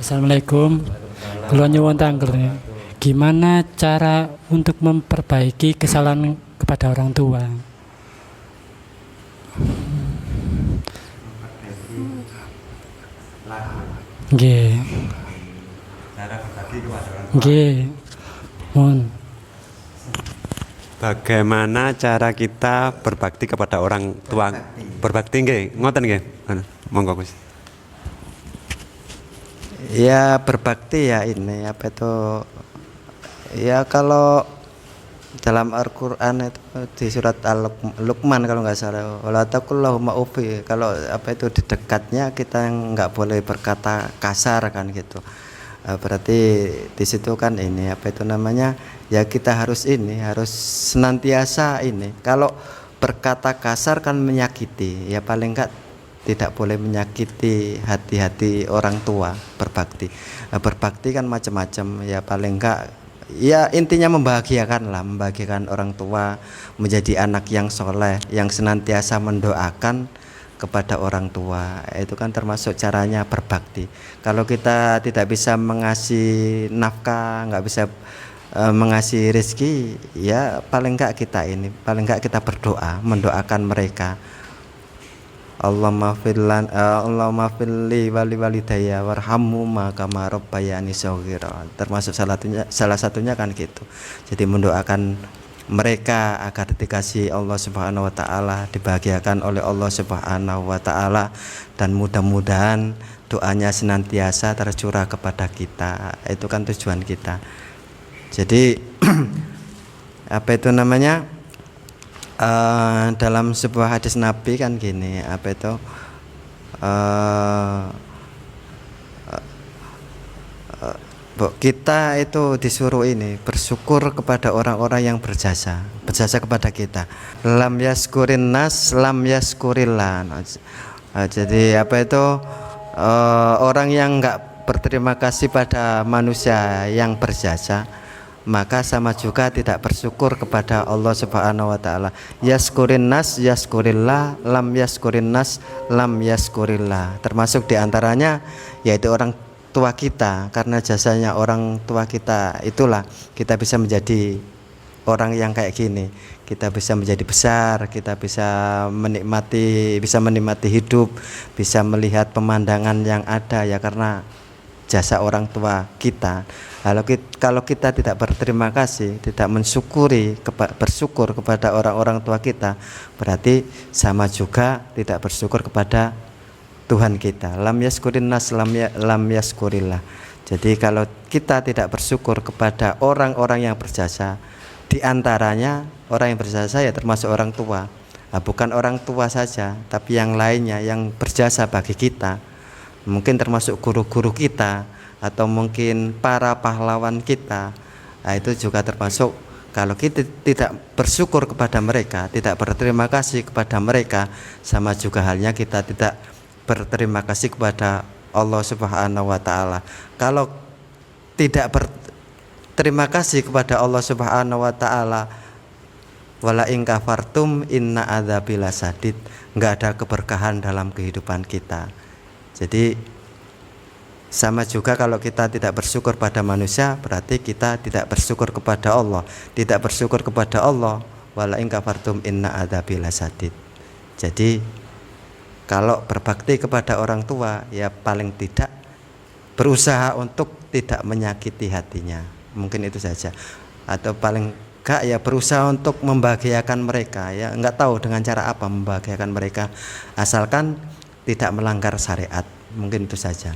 Assalamualaikum. Kula nyuwun tangger. Gimana cara untuk memperbaiki kesalahan kepada orang tua? Nggih. Nggih. Mohon. Bagaimana cara kita berbakti kepada orang tua? Berbakti nggih, ngoten nggih. Monggo Gus. Ya berbakti ya ini apa itu ya kalau dalam Al-Quran itu di surat Al-Luqman kalau nggak salah wala taqullahu ma'ufi, kalau apa itu di dekatnya kita nggak boleh berkata kasar kan gitu. Berarti di situ kan ini apa itu namanya ya kita harus senantiasa ini kalau berkata kasar kan menyakiti, ya paling enggak tidak boleh menyakiti hati-hati orang tua. Berbakti kan macam-macam, ya paling enggak ya intinya membahagiakan orang tua, menjadi anak yang soleh yang senantiasa mendoakan kepada orang tua. Itu kan termasuk caranya berbakti. Kalau kita tidak bisa mengasih nafkah, nggak bisa mengasih rezeki, ya paling enggak kita berdoa, mendoakan mereka. Allahumma firli wali walidayya warhamhuma kama rabbayani shaghira. Termasuk salah satunya kan gitu. Jadi mendoakan mereka agar dikasih Allah Subhanahu wa taala, dibahagiakan oleh Allah Subhanahu wa taala, dan mudah-mudahan doanya senantiasa tercurah kepada kita. Itu kan tujuan kita. Jadi apa itu namanya? Dalam sebuah hadis Nabi kan gini, apa itu kita itu disuruh ini bersyukur kepada orang-orang yang berjasa kepada kita. Lam yaskurin nas lam yaskurillah. Jadi apa itu orang yang enggak berterima kasih pada manusia yang berjasa, maka sama juga tidak bersyukur kepada Allah Subhanahu wa taala. Yaskurin nas yaskurillah, lam yaskurin nas lam yaskurillah. Termasuk diantaranya yaitu orang tua kita, karena jasanya orang tua kita itulah kita bisa menjadi orang yang kayak gini. Kita bisa menjadi besar, kita bisa menikmati hidup, bisa melihat pemandangan yang ada ya karena jasa orang tua kita. Kalau kita tidak berterima kasih, tidak bersyukur kepada orang-orang tua kita, berarti sama juga tidak bersyukur kepada Tuhan kita. Lam yaskurin nas lam yaskurillah. Jadi kalau kita tidak bersyukur kepada orang-orang yang berjasa, di antaranya orang yang berjasa ya termasuk orang tua. Bukan orang tua saja, tapi yang lainnya yang berjasa bagi kita. Mungkin termasuk guru-guru kita, atau mungkin para pahlawan kita. Itu juga termasuk. Kalau kita tidak bersyukur kepada mereka, tidak berterima kasih kepada mereka, sama juga halnya kita tidak berterima kasih kepada Allah Subhanahu wa taala. Kalau tidak berterima kasih kepada Allah Subhanahu wa taala, wala in kafartum inna adzabi lasadid, enggak ada keberkahan dalam kehidupan kita. Jadi sama juga kalau kita tidak bersyukur pada manusia, berarti kita tidak bersyukur kepada Allah. Tidak bersyukur kepada Allah, wala in kafartum inna adzabi lasadid. Jadi kalau berbakti kepada orang tua, ya paling tidak berusaha untuk tidak menyakiti hatinya. Mungkin itu saja. Atau paling enggak ya berusaha untuk membahagiakan mereka, ya enggak tahu dengan cara apa membahagiakan mereka, asalkan tidak melanggar syariat. Mungkin itu saja.